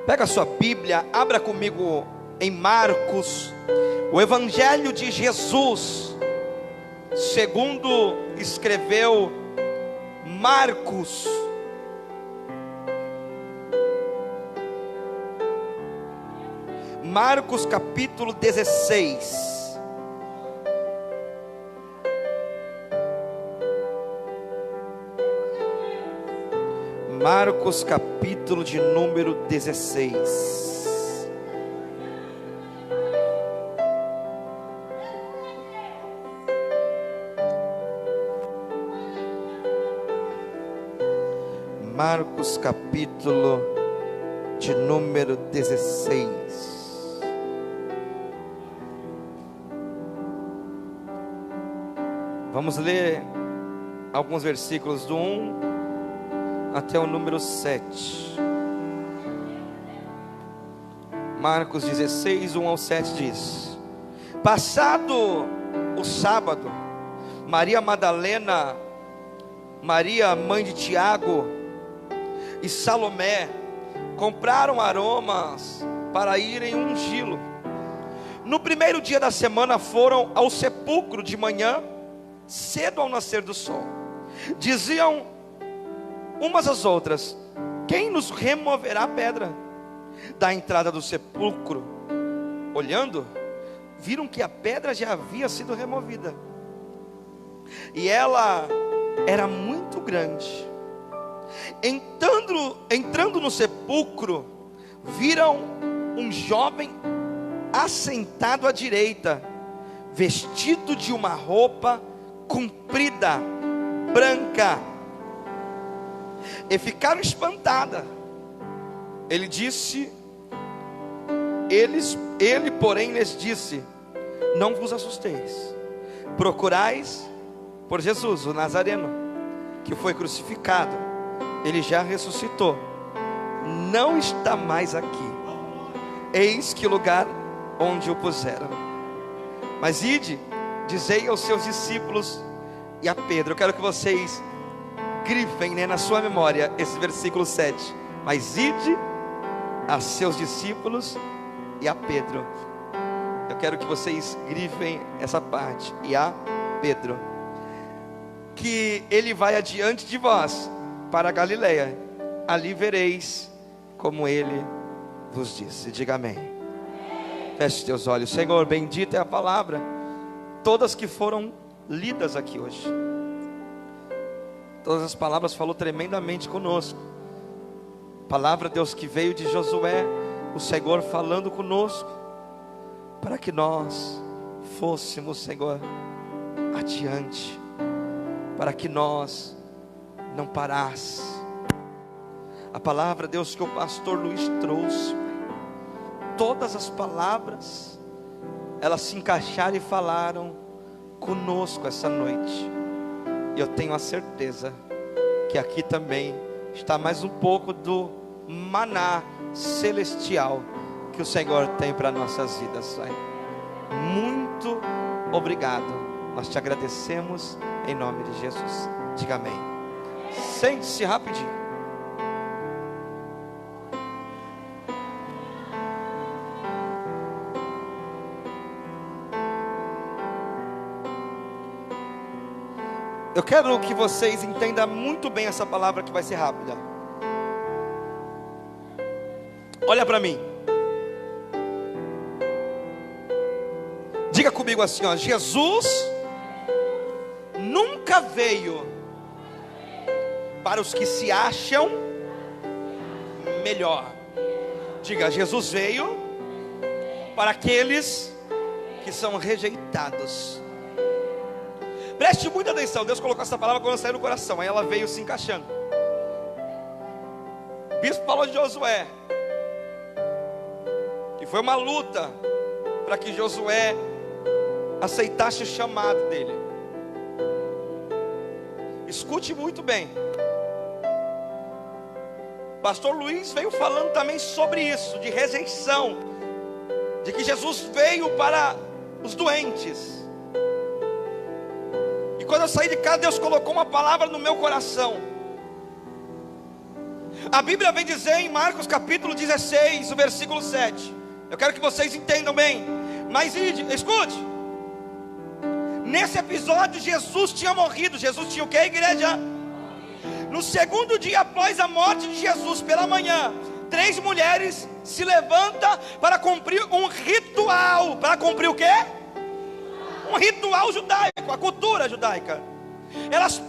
Pega a sua Bíblia, abra comigo em Marcos, o Evangelho de Jesus, segundo escreveu Marcos. Marcos capítulo 16. Marcos capítulo de número 16. Marcos capítulo de número 16. Vamos ler alguns versículos do 1 até o número 7. Marcos 16, 1 ao 7 diz: Passado o sábado, Maria Madalena, Maria mãe de Tiago e Salomé compraram aromas para irem ungí-lo. No primeiro dia da semana foram ao sepulcro de manhã, cedo ao nascer do sol. Diziam umas às outras: quem nos removerá a pedra da entrada do sepulcro? Olhando, viram que a pedra já havia sido removida, e ela era muito grande. Entrando no sepulcro, viram um jovem assentado à direita, vestido de uma roupa comprida, branca, e ficaram espantadas. Ele porém lhes disse: não vos assusteis, procurais por Jesus, o Nazareno, que foi crucificado. Ele já ressuscitou, não está mais aqui, eis que lugar onde o puseram. Mas ide, dizei aos seus discípulos e a Pedro. Eu quero que vocês grifem, na sua memória esse versículo 7. Mas ide a seus discípulos e a Pedro. Eu quero que vocês grifem essa parte. E a Pedro, que ele vai adiante de vós para a Galileia, ali vereis como ele vos disse. Diga amém. Feche teus olhos. Senhor, bendita é a palavra, todas que foram lidas aqui hoje. Todas as palavras falou tremendamente conosco. Palavra, Deus, que veio de Josué, o Senhor falando conosco, para que nós fôssemos, Senhor, adiante, para que nós não parássemos. A palavra, Deus, que o pastor Luiz trouxe, todas as palavras, elas se encaixaram e falaram conosco essa noite. E eu tenho a certeza que aqui também está mais um pouco do maná celestial que o Senhor tem para nossas vidas, Pai. Muito obrigado. Nós te agradecemos em nome de Jesus. Diga amém. Sente-se rapidinho. Eu quero que vocês entendam muito bem essa palavra, que vai ser rápida. Olha para mim. Diga comigo assim, ó: Jesus nunca veio para os que se acham melhor. Diga: Jesus veio para aqueles que são rejeitados. Preste muita atenção. Deus colocou essa palavra quando saiu no coração, aí ela veio se encaixando. O bispo falou de Josué, que foi uma luta para que Josué aceitasse o chamado dele. Escute muito bem. Pastor Luiz veio falando também sobre isso, de rejeição, de que Jesus veio para os doentes. E quando eu saí de casa, Deus colocou uma palavra no meu coração: A Bíblia vem dizer em Marcos capítulo 16, o versículo 7. Eu quero que vocês entendam bem. Mas escute. Nesse episódio Jesus tinha morrido. Jesus tinha o que, igreja? No segundo dia após a morte de Jesus, pela manhã, 3 mulheres se levantam para cumprir um ritual. Para cumprir o quê? Um ritual judaico, a cultura judaica. Elas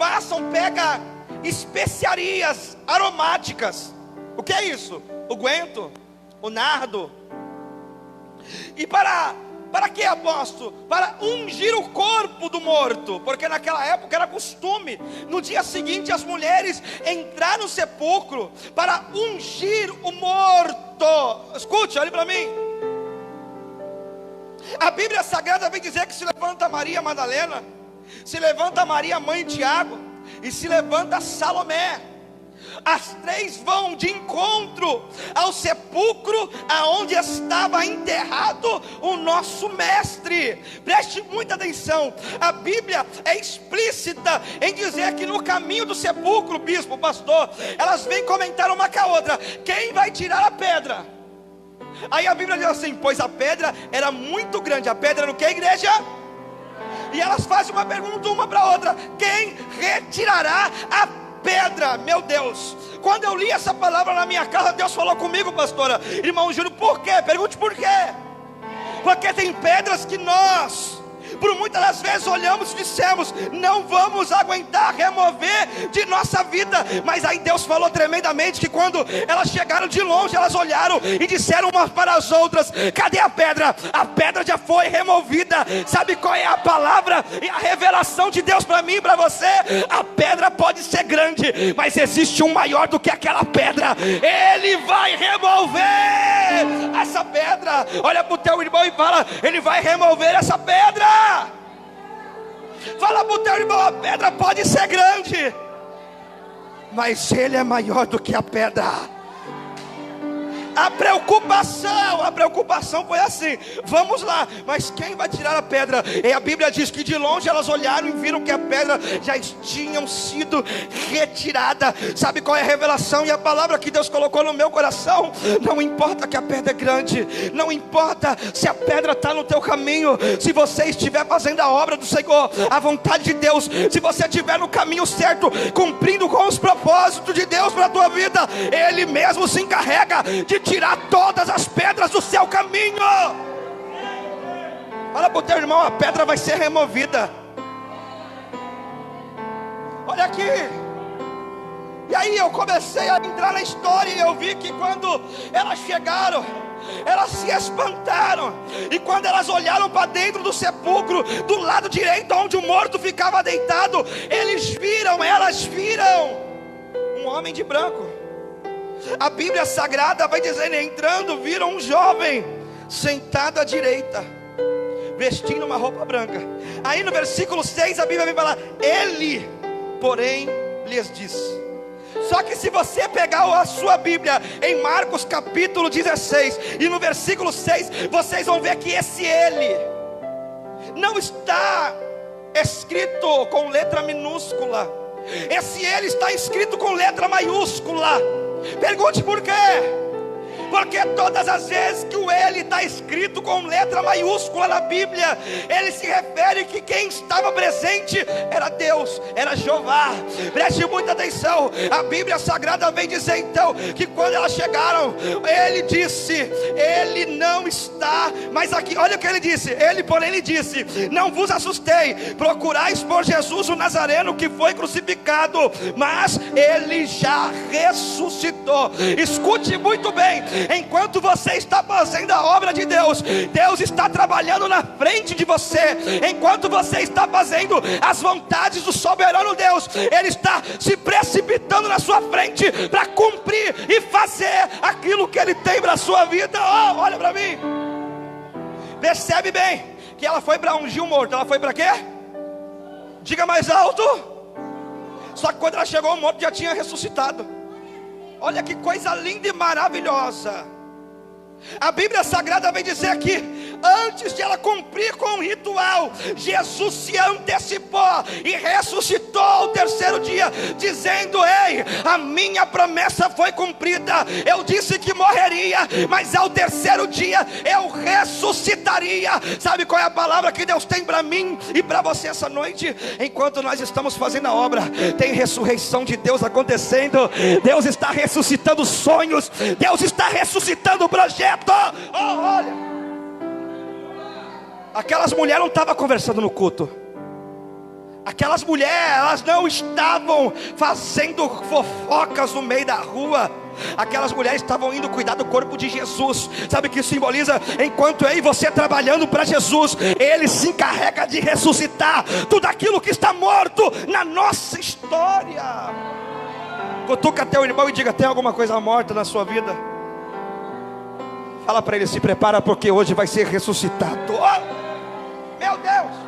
pegam especiarias aromáticas. O que é isso? O guento, o nardo. E para que, apóstolo? Para ungir o corpo do morto, porque naquela época era costume, no dia seguinte as mulheres entrar no sepulcro para ungir o morto. Escute, olhe para mim. A Bíblia Sagrada vem dizer que se levanta Maria Madalena, se levanta Maria mãe de Tiago, e se levanta Salomé. As 3 vão de encontro ao sepulcro aonde estava enterrado o nosso mestre. Preste muita atenção. A Bíblia é explícita em dizer que no caminho do sepulcro, bispo, pastor, elas vêm comentar uma com a outra: quem vai tirar a pedra? Aí a Bíblia diz assim: pois a pedra era muito grande. A pedra era o que, igreja? E elas fazem uma pergunta uma para a outra: quem retirará a pedra? Meu Deus, quando eu li essa palavra na minha casa, Deus falou comigo, pastora, irmão Júlio, por quê? Pergunte por quê. Porque tem pedras que nós, por muitas das vezes, olhamos e dissemos: não vamos aguentar remover de nossa vida. Mas aí Deus falou tremendamente que quando elas chegaram de longe, elas olharam e disseram umas para as outras: cadê a pedra? A pedra já foi removida. Sabe qual é a palavra e a revelação de Deus para mim e para você? A pedra pode ser grande, mas existe um maior do que aquela pedra. Ele vai remover essa pedra. Olha para o teu irmão e fala: ele vai remover essa pedra. Fala para o teu irmão: a pedra pode ser grande, mas ele é maior do que a pedra. A preocupação foi assim: vamos lá, mas quem vai tirar a pedra? E a Bíblia diz que de longe elas olharam e viram que a pedra já tinha sido retirada. Sabe qual é a revelação e a palavra que Deus colocou no meu coração? Não importa que a pedra é grande, não importa se a pedra está no teu caminho, se você estiver fazendo a obra do Senhor, a vontade de Deus, se você estiver no caminho certo, cumprindo com os propósitos de Deus para a tua vida, Ele mesmo se encarrega de tirar todas as pedras do seu caminho. Fala para o teu irmão: a pedra vai ser removida. Olha aqui. E aí eu comecei a entrar na história e eu vi que quando elas chegaram, elas se espantaram. E quando elas olharam para dentro do sepulcro, do lado direito onde o morto ficava deitado, elas viram um homem de branco. A Bíblia Sagrada vai dizer: entrando, viram um jovem sentado à direita, vestindo uma roupa branca. Aí no versículo 6 a Bíblia vai falar: ele, porém, lhes disse. Só que se você pegar a sua Bíblia em Marcos capítulo 16 e no versículo 6, vocês vão ver que esse ele não está escrito com letra minúscula. Esse ele está escrito com letra maiúscula. Pergunte por quê? Porque todas as vezes que o ele está escrito com letra maiúscula na Bíblia, ele se refere que quem estava presente era Deus, era Jeová. Preste muita atenção. A Bíblia Sagrada vem dizer então que quando elas chegaram, ele disse: ele não está mais aqui. Olha o que ele disse: ele, porém, lhe disse: não vos assustei, procurais por Jesus o Nazareno que foi crucificado, mas ele já ressuscitou. Escute muito bem. Enquanto você está fazendo a obra de Deus, Deus está trabalhando na frente de você. Enquanto você está fazendo as vontades do soberano Deus, Ele está se precipitando na sua frente para cumprir e fazer aquilo que Ele tem para a sua vida. Oh, olha para mim. Percebe bem que ela foi para ungir o morto. Ela foi para quê? Diga mais alto. Só que quando ela chegou, o morto já tinha ressuscitado. Olha que coisa linda e maravilhosa. A Bíblia Sagrada vem dizer que Antes de ela cumprir com o ritual, Jesus se antecipou e ressuscitou ao terceiro dia, dizendo: ei, a minha promessa foi cumprida. Eu disse que morreria, mas ao terceiro dia eu ressuscitaria. Sabe qual é a palavra que Deus tem para mim e para você essa noite? Enquanto nós estamos fazendo a obra, tem ressurreição de Deus acontecendo. Deus está ressuscitando sonhos, Deus está ressuscitando o projeto. Oh, olha, aquelas mulheres não estavam conversando no culto. Aquelas mulheres, elas não estavam fazendo fofocas no meio da rua. Aquelas mulheres estavam indo cuidar do corpo de Jesus. Sabe o que simboliza? Enquanto eu e você trabalhando para Jesus, Ele se encarrega de ressuscitar tudo aquilo que está morto na nossa história. Cutuca teu irmão e diga: tem alguma coisa morta na sua vida? Fala para ele: se prepara, porque hoje vai ser ressuscitado. Oh, meu Deus!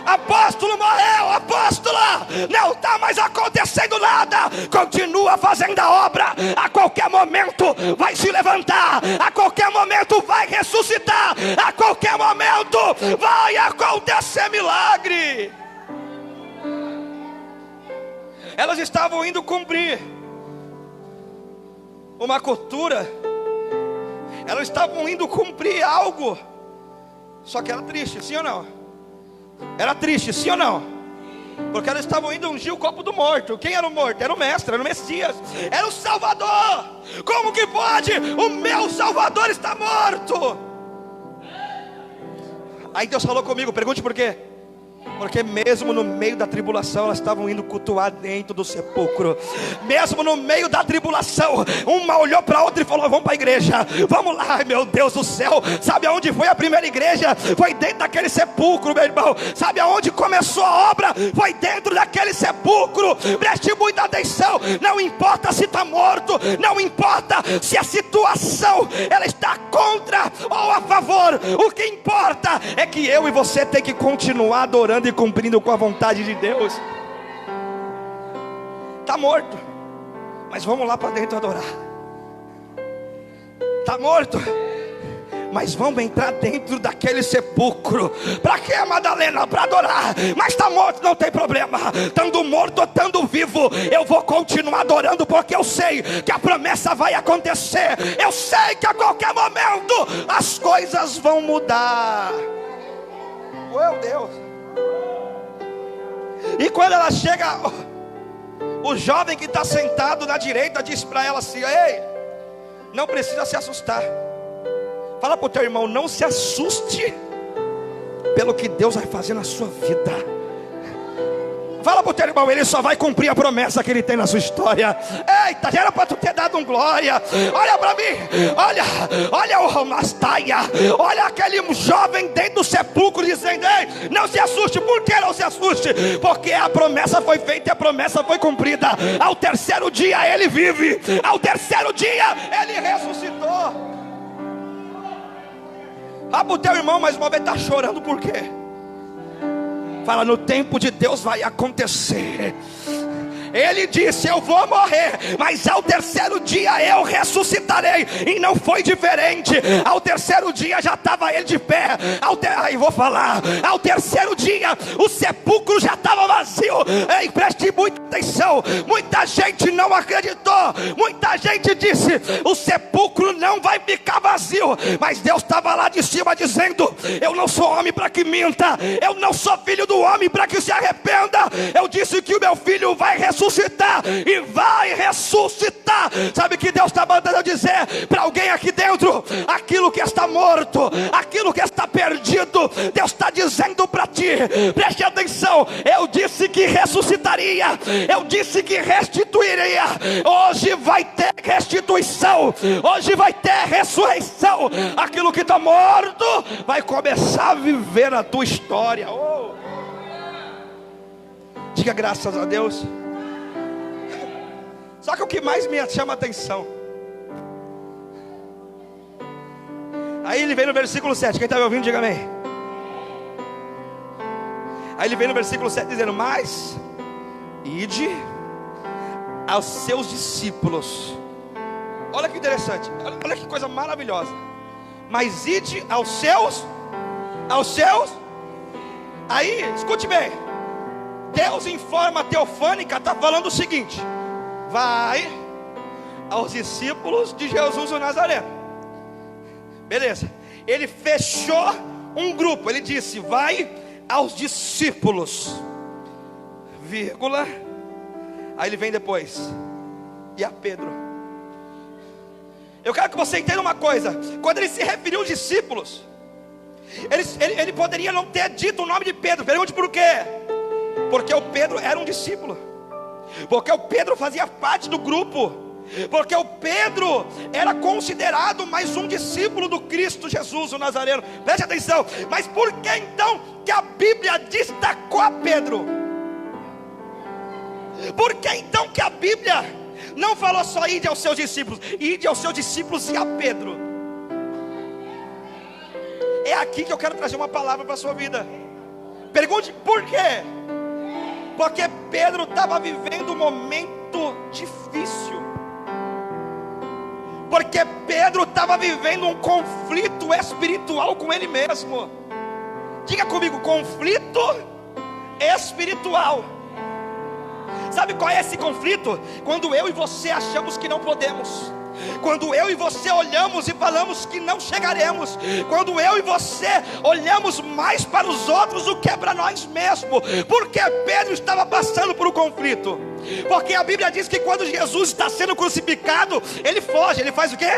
Apóstolo morreu, apóstola, não está mais acontecendo nada. Continua fazendo a obra. A qualquer momento vai se levantar, a qualquer momento vai ressuscitar, a qualquer momento vai acontecer milagre. Elas estavam indo cumprir uma cultura, elas estavam indo cumprir algo. Só que era triste, sim ou não? Era triste, sim ou não? Porque elas estavam indo ungir o corpo do morto. Quem era o morto? Era o mestre, era o Messias, era o Salvador. Como que pode? O meu Salvador está morto. Aí Deus falou comigo, pergunte por quê? Porque mesmo no meio da tribulação, elas estavam indo cultuar dentro do sepulcro. Mesmo no meio da tribulação, uma olhou para a outra e falou: vamos para a igreja, vamos lá. Ai, meu Deus do céu, sabe aonde foi a primeira igreja? Foi dentro daquele sepulcro, meu irmão. Sabe aonde começou a obra? Foi dentro daquele sepulcro. Preste muita atenção. Não importa se está morto, não importa se a situação ela está contra ou a favor. O que importa é que eu e você tem que continuar adorando e cumprindo com a vontade de Deus. Está morto, mas vamos lá para dentro adorar. Está morto, mas vamos entrar dentro daquele sepulcro. Para quê, Madalena? Para adorar. Mas está morto, não tem problema. Estando morto ou estando vivo, eu vou continuar adorando, porque eu sei que a promessa vai acontecer. Eu sei que a qualquer momento as coisas vão mudar. Meu Deus. E quando ela chega, o jovem que está sentado na direita diz para ela assim: ei, não precisa se assustar. Fala para o teu irmão: não se assuste pelo que Deus vai fazer na sua vida. Fala para o teu irmão: ele só vai cumprir a promessa que ele tem na sua história. Eita, já era para tu ter dado um glória. Olha para mim, olha o Mastaia, olha aquele jovem dentro do sepulcro dizendo: ei, não se assuste. Por que não se assuste? Porque a promessa foi feita e a promessa foi cumprida. Ao terceiro dia ele vive, ao terceiro dia ele ressuscitou. Ah, para o teu irmão mais uma vez: está chorando por quê? Fala: no tempo de Deus vai acontecer. Ele disse: eu vou morrer, mas ao terceiro dia eu ressuscitarei. E não foi diferente. Ao terceiro dia já estava ele de pé. Aí vou falar: ao terceiro dia o sepulcro já estava vazio. Ei, preste muita atenção. Muita gente não acreditou. Muita gente disse: o sepulcro não vai ficar vazio. Mas Deus estava lá de cima dizendo: eu não sou homem para que minta, eu não sou filho do homem para que se arrependa. Eu disse que o meu filho vai ressuscitar e vai ressuscitar. Sabe o que Deus está mandando eu dizer para alguém aqui dentro? Aquilo que está morto, aquilo que está perdido, Deus está dizendo para ti: preste atenção, eu disse que ressuscitaria, eu disse que restituiria. Hoje vai ter restituição, hoje vai ter ressurreição. Aquilo que está morto vai começar a viver a tua história. Oh. Diga graças a Deus. Só que o que mais me chama a atenção, aí ele vem no versículo 7. Quem está me ouvindo, diga amém. Aí ele vem no versículo 7 dizendo: mas ide aos seus discípulos. Olha que interessante, olha que coisa maravilhosa. mas ide aos seus. Aí, escute bem, Deus em forma teofânica está falando o seguinte: vai aos discípulos de Jesus o Nazareno. Beleza, ele fechou um grupo, ele disse: vai aos discípulos, vírgula. Aí ele vem depois: e a Pedro. Eu quero que você entenda uma coisa: quando ele se referiu aos discípulos, ele poderia não ter dito o nome de Pedro. Pergunte por quê? Porque o Pedro era um discípulo, porque o Pedro fazia parte do grupo, porque o Pedro era considerado mais um discípulo do Cristo Jesus o Nazareno. Preste atenção. Mas por que então que a Bíblia destacou a Pedro? Por que então que a Bíblia não falou só ide aos seus discípulos, ide aos seus discípulos e a Pedro? É aqui que eu quero trazer uma palavra para a sua vida. Pergunte por quê? Porque Pedro estava vivendo um momento difícil, porque Pedro estava vivendo um conflito espiritual com ele mesmo. Diga comigo: conflito espiritual. Sabe qual é esse conflito? Quando eu e você achamos que não podemos, quando eu e você olhamos e falamos que não chegaremos, quando eu e você olhamos mais para os outros do que para nós mesmos. Porque Pedro estava passando por um conflito, porque a Bíblia diz que quando Jesus está sendo crucificado, ele foge. Ele faz o quê?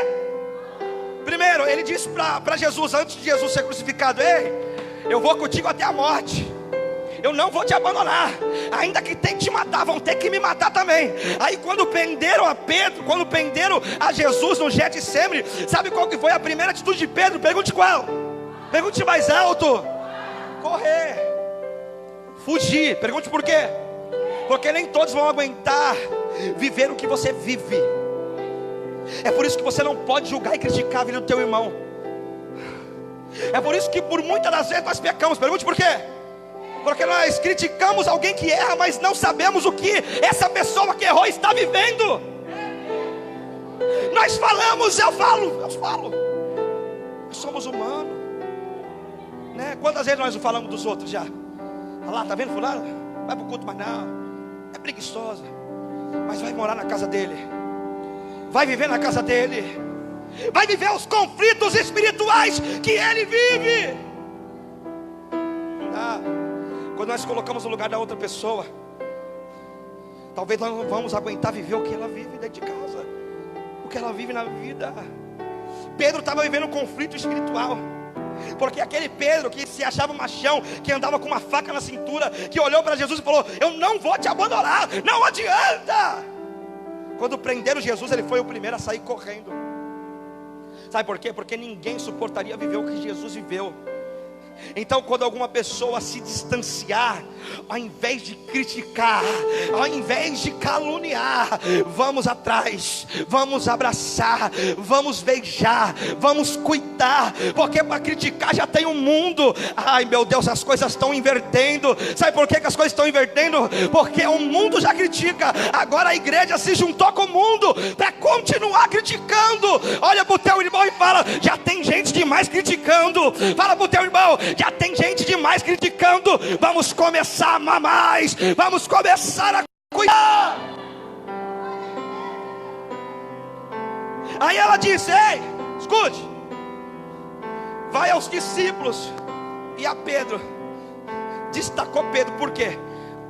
Primeiro, ele diz para Jesus, antes de Jesus ser crucificado: ei, eu vou contigo até a morte, eu não vou te abandonar, ainda que tenha que te matar, vão ter que me matar também. Aí quando prenderam a Pedro, quando prenderam a Jesus no Getsemane, sabe qual que foi a primeira atitude de Pedro? Pergunte qual? Pergunte mais alto. Correr, fugir. Pergunte por quê? Porque nem todos vão aguentar viver o que você vive. É por isso que você não pode julgar e criticar a vida do teu irmão. É por isso que por muitas das vezes nós pecamos. Pergunte por quê? Porque nós criticamos alguém que erra, mas não sabemos o que essa pessoa que errou está vivendo. Nós falamos, eu falo. Nós somos humanos, né? Quantas vezes nós não falamos dos outros já? Olha lá, tá vendo fulano? Vai pro culto, mas não, é preguiçosa. Mas vai morar na casa dele, vai viver na casa dele, vai viver os conflitos espirituais que ele vive. Quando nós colocamos no lugar da outra pessoa, talvez nós não vamos aguentar viver o que ela vive dentro de casa, o que ela vive na vida. Pedro estava vivendo um conflito espiritual, porque aquele Pedro que se achava machão, que andava com uma faca na cintura, que olhou para Jesus e falou: eu não vou te abandonar, não adianta. Quando prenderam Jesus, ele foi o primeiro a sair correndo. Sabe por quê? Porque ninguém suportaria viver o que Jesus viveu. Então quando alguma pessoa se distanciar, ao invés de criticar, ao invés de caluniar, vamos atrás, vamos abraçar, vamos beijar, vamos cuidar. Porque para criticar já tem um mundo. Ai meu Deus, as coisas estão invertendo. Sabe por que as coisas estão invertendo? Porque o mundo já critica, agora a igreja se juntou com o mundo para continuar criticando. Olha para o teu irmão e fala: já tem gente demais criticando. Fala para o teu irmão: já tem gente demais criticando. Vamos começar a amar mais, vamos começar a cuidar. Aí ela diz: ei, escute, vai aos discípulos e a Pedro. Destacou Pedro, por quê?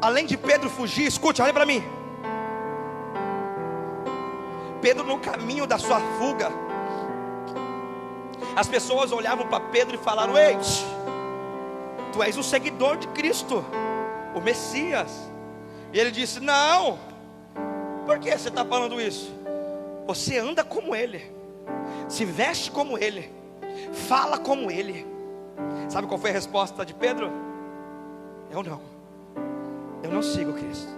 Além de Pedro fugir, escute, olha para mim. Pedro, no caminho da sua fuga, as pessoas olhavam para Pedro e falaram: ei, tu és um seguidor de Cristo, o Messias. E ele disse: não. Por que você está falando isso? Você anda como Ele, se veste como Ele, fala como Ele. Sabe qual foi a resposta de Pedro? Eu não sigo Cristo.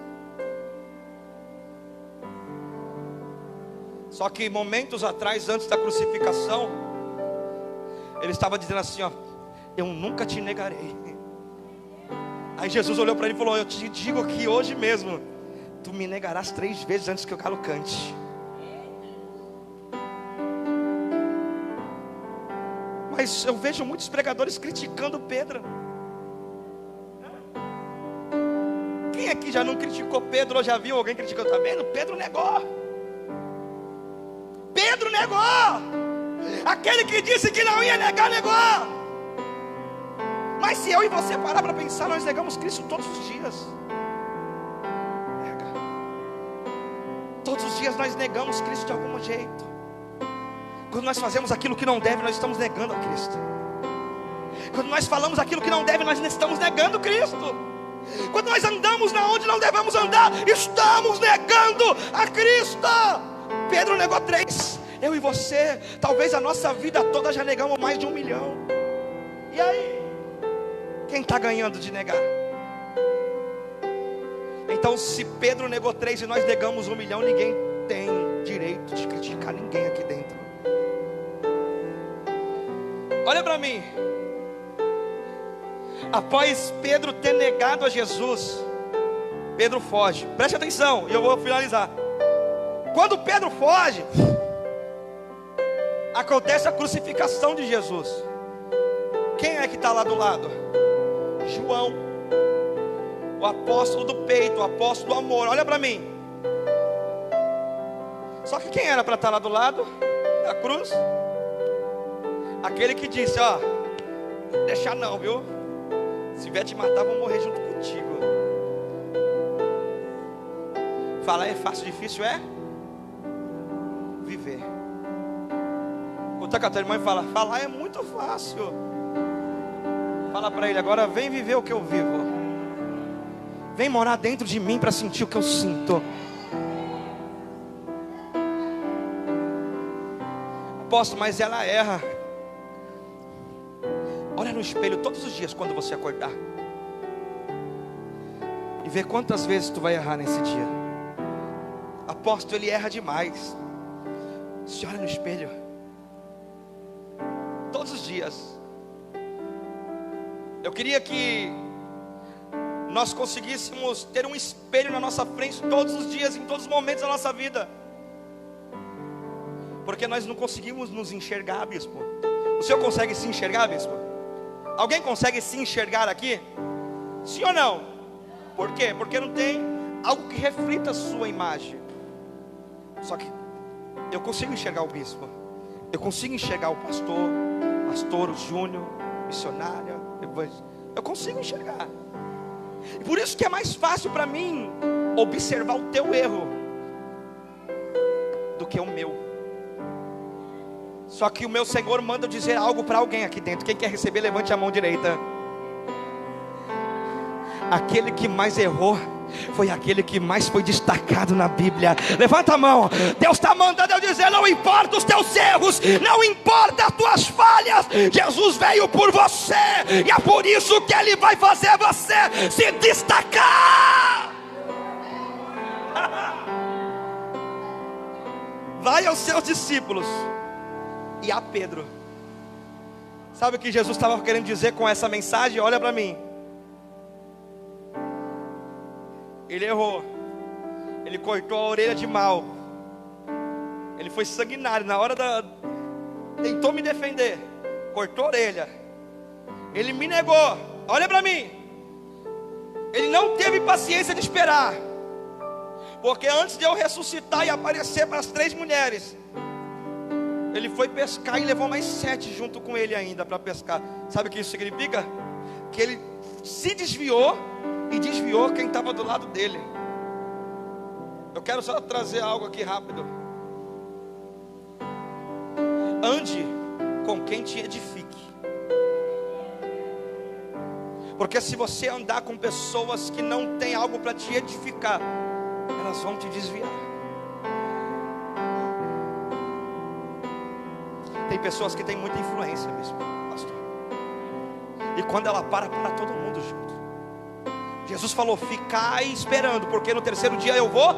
Só que momentos atrás, antes da crucificação, ele estava dizendo assim: ó, eu nunca te negarei. Aí Jesus olhou para ele e falou: eu te digo que hoje mesmo tu me negarás 3 vezes antes que o galo cante. Mas eu vejo muitos pregadores criticando Pedro. Quem aqui já não criticou Pedro ou já viu alguém criticando? Tá vendo? Pedro negou. Pedro negou. Aquele que disse que não ia negar, negou. Mas se eu e você parar para pensar, nós negamos Cristo todos os dias. Nega. Todos os dias nós negamos Cristo de algum jeito. Quando nós fazemos aquilo que não deve, nós estamos negando a Cristo. Quando nós falamos aquilo que não deve, nós estamos negando Cristo. Quando nós andamos na onde não devemos andar, estamos negando a Cristo. Pedro negou 3. Eu e você, talvez a nossa vida toda já negamos mais de 1 milhão. E aí? Quem está ganhando de negar? Então, se Pedro negou 3 e nós negamos 1 milhão, ninguém tem direito de criticar ninguém aqui dentro. Olha para mim. Após Pedro ter negado a Jesus, Pedro foge. Preste atenção, e eu vou finalizar. Quando Pedro foge, acontece a crucificação de Jesus. Quem é que está lá do lado? João, o apóstolo do peito, o apóstolo do amor. Olha para mim. Só que quem era para estar lá do lado da cruz? Aquele que disse, ó, não deixar não, viu? Se vier te matar, vou morrer junto contigo. Falar é fácil, difícil é viver. Conta com a tua irmã e fala, falar é muito fácil. Fala para ele agora, vem viver o que eu vivo. Vem morar dentro de mim para sentir o que eu sinto. Apóstolo, mas ela erra. Olha no espelho todos os dias quando você acordar e vê quantas vezes tu vai errar nesse dia. Apóstolo, ele erra demais. Se olha no espelho todos os dias. Eu queria que nós conseguíssemos ter um espelho na nossa frente todos os dias, em todos os momentos da nossa vida, porque nós não conseguimos nos enxergar, bispo. O senhor consegue se enxergar, bispo? Alguém consegue se enxergar aqui? Sim ou não? Por quê? Porque não tem algo que reflita a sua imagem. Só que eu consigo enxergar o bispo, eu consigo enxergar o pastor, o Júnior, missionária, eu consigo enxergar. E por isso que é mais fácil para mim observar o teu erro do que o meu. Só que o meu Senhor manda eu dizer algo para alguém aqui dentro. Quem quer receber, levante a mão direita. Aquele que mais errou foi aquele que mais foi destacado na Bíblia. Levanta a mão. Deus está mandando eu dizer, não importa os teus erros, não importa as tuas falhas, Jesus veio por você, e é por isso que Ele vai fazer você se destacar. Vai aos seus discípulos e a Pedro. Sabe o que Jesus estava querendo dizer com essa mensagem? Olha para mim. Ele errou. Ele cortou a orelha de mal. Ele foi sanguinário. Na hora tentou me defender. Cortou a orelha. Ele me negou. Olha para mim. Ele não teve paciência de esperar. Porque antes de eu ressuscitar e aparecer para as 3 mulheres, ele foi pescar e levou mais 7 junto com ele ainda para pescar. Sabe o que isso significa? Que ele se desviou e desviou quem estava do lado dele. Eu quero só trazer algo aqui rápido. Ande com quem te edifique. Porque se você andar com pessoas que não têm algo para te edificar, elas vão te desviar. Tem pessoas que têm muita influência mesmo, pastor. E quando ela para todo mundo junto. Jesus falou, ficai esperando, porque no 3º dia eu vou.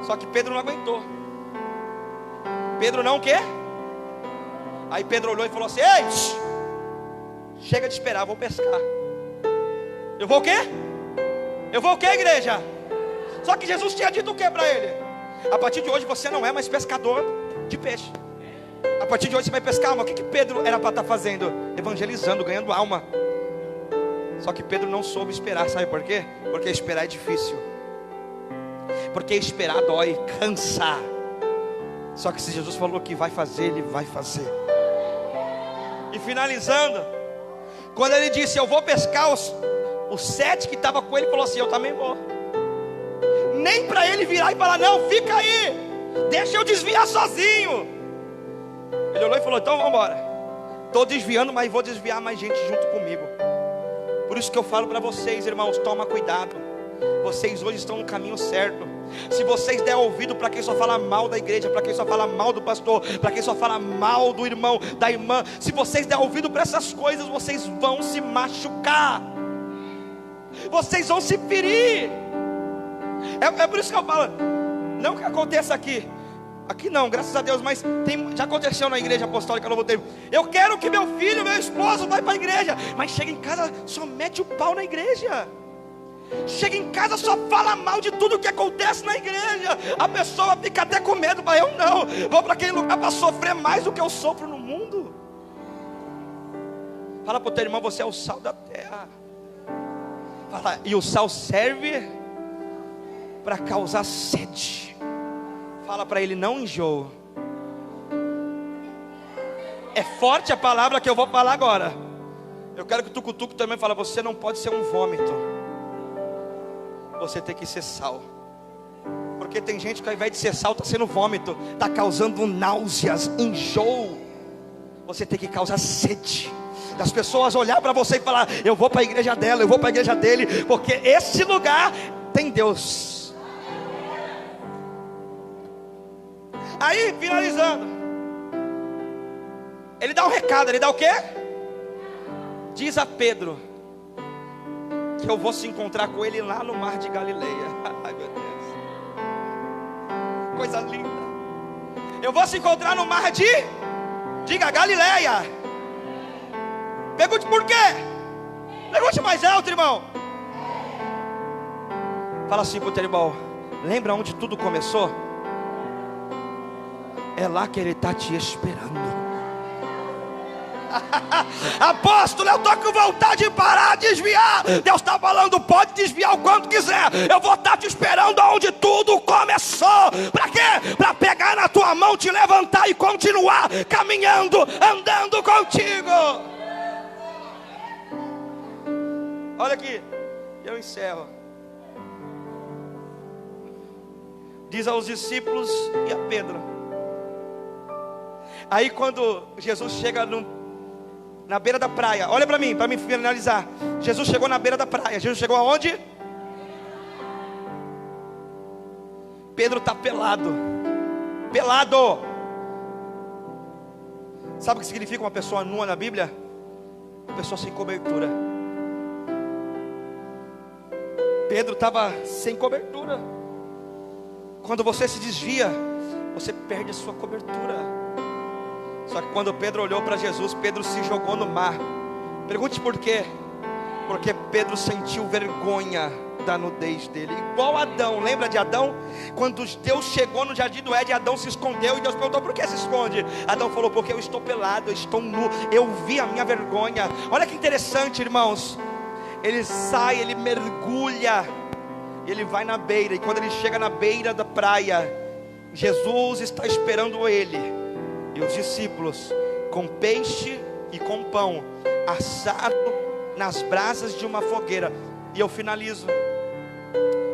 Só que Pedro não aguentou. Pedro não o quê? Aí Pedro olhou e falou assim, ei, chega de esperar, vou pescar. Eu vou o quê? Eu vou o quê, igreja? Só que Jesus tinha dito o quê para ele? A partir de hoje você não é mais pescador de peixe. partir de hoje você vai pescar. Mas o que Pedro era para estar fazendo? Evangelizando, ganhando alma. Só que Pedro não soube esperar, sabe por quê? Porque esperar é difícil. Porque esperar dói, cansa. Só que se Jesus falou que vai fazer, Ele vai fazer. E finalizando, quando ele disse, eu vou pescar, os 7 que estavam com ele, falou assim, eu também vou. Nem para ele virar e falar, não, fica aí, deixa eu desviar sozinho. Ele olhou e falou, então vamos embora. Estou desviando, mas vou desviar mais gente junto comigo. Por isso que eu falo para vocês, irmãos, toma cuidado. Vocês hoje estão no caminho certo. Se vocês der ouvido para quem só fala mal da igreja, para quem só fala mal do pastor, para quem só fala mal do irmão, da irmã, se vocês der ouvido para essas coisas, vocês vão se machucar, vocês vão se ferir. É por isso que eu falo, não que aconteça aqui não, graças a Deus, mas já aconteceu na igreja apostólica Novo Tempo. Eu quero que meu filho, meu esposo vai para a igreja, mas chega em casa, só mete o pau na igreja. Chega em casa, só fala mal de tudo que acontece na igreja. A pessoa fica até com medo, mas eu não, vou para aquele lugar para sofrer mais do que eu sofro no mundo. Fala para o teu irmão, você é o sal da terra. Fala, e o sal serve para causar sede. Fala para ele, não enjoa. É forte a palavra que eu vou falar agora. Eu quero que o tucutuco também fale, você não pode ser um vômito. Você tem que ser sal. Porque tem gente que ao invés de ser sal está sendo vômito, está causando náuseas, enjoo. Você tem que causar sede. Das pessoas olhar para você e falar, eu vou para a igreja dela, eu vou para a igreja dele, porque esse lugar tem Deus. Aí, finalizando, ele dá um recado, ele dá o quê? Diz a Pedro que eu vou se encontrar com ele lá no mar de Galileia. Ai meu Deus, coisa linda. Eu vou se encontrar no mar de, diga, Galileia. Pergunte por quê? Pergunte mais alto, irmão. Fala assim pro teu irmão, lembra onde tudo começou? É lá que ele está te esperando. Apóstolo, eu estou com vontade de parar, desviar. Deus está falando, pode desviar o quanto quiser. Eu vou estar te esperando onde tudo começou. Para quê? Para pegar na tua mão, te levantar e continuar caminhando, andando contigo. Olha aqui, eu encerro. Diz aos discípulos e a Pedro. Aí quando Jesus chega na beira da praia, olha para mim finalizar. Jesus chegou na beira da praia. Jesus chegou aonde? Pedro está pelado. Pelado. Sabe o que significa uma pessoa nua na Bíblia? Uma pessoa sem cobertura. Pedro estava sem cobertura. Quando você se desvia, você perde a sua cobertura. Só que quando Pedro olhou para Jesus, Pedro se jogou no mar. Pergunte por quê? Porque Pedro sentiu vergonha da nudez dele. Igual Adão, lembra de Adão? Quando Deus chegou no jardim do Éden, Adão se escondeu. E Deus perguntou, por que se esconde? Adão falou, porque eu estou pelado, eu estou nu. Eu vi a minha vergonha. Olha que interessante, irmãos. Ele sai, ele mergulha, ele vai na beira. E quando ele chega na beira da praia, Jesus está esperando ele e os discípulos com peixe e com pão assado nas brasas de uma fogueira. E eu finalizo.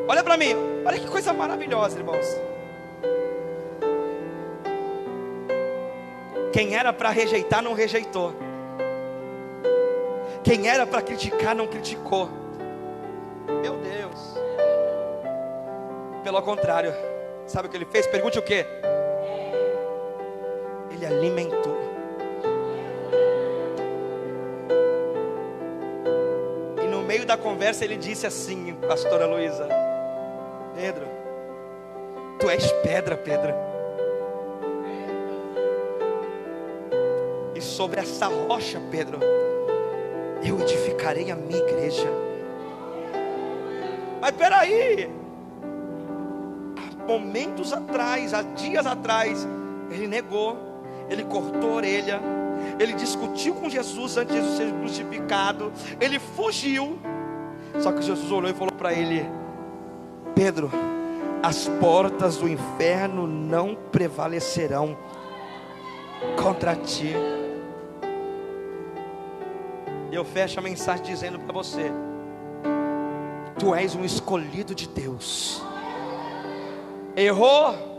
Olha para mim, olha que coisa maravilhosa, irmãos. Quem era para rejeitar não rejeitou. Quem era para criticar não criticou. Meu Deus. Pelo contrário, sabe o que ele fez? Pergunte o quê? Ele alimentou. E no meio da conversa ele disse assim, pastora Luísa: Pedro, tu és pedra, Pedro. E sobre essa rocha, Pedro, eu edificarei a minha igreja. Mas peraí, há momentos atrás, há dias atrás, ele negou. ele cortou a orelha, ele discutiu com Jesus antes de Jesus ser crucificado, ele fugiu. Só que Jesus olhou e falou para ele: Pedro, as portas do inferno não prevalecerão contra ti. Eu fecho a mensagem dizendo para você: tu és um escolhido de Deus. Errou?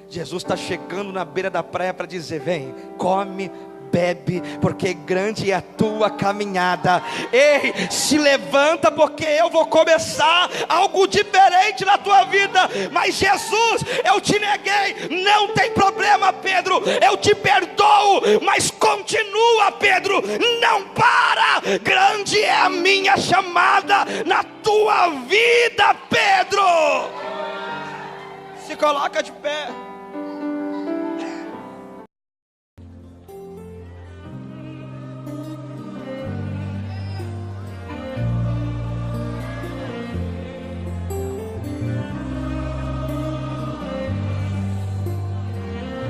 Jesus está chegando na beira da praia para dizer: vem, come, bebe, porque grande é a tua caminhada. Ei, se levanta, porque eu vou começar algo diferente na tua vida. Mas Jesus, eu te neguei, não tem problema, Pedro, eu te perdoo, mas continua, Pedro, não para. Grande é a minha chamada na tua vida, Pedro. Se coloca de pé.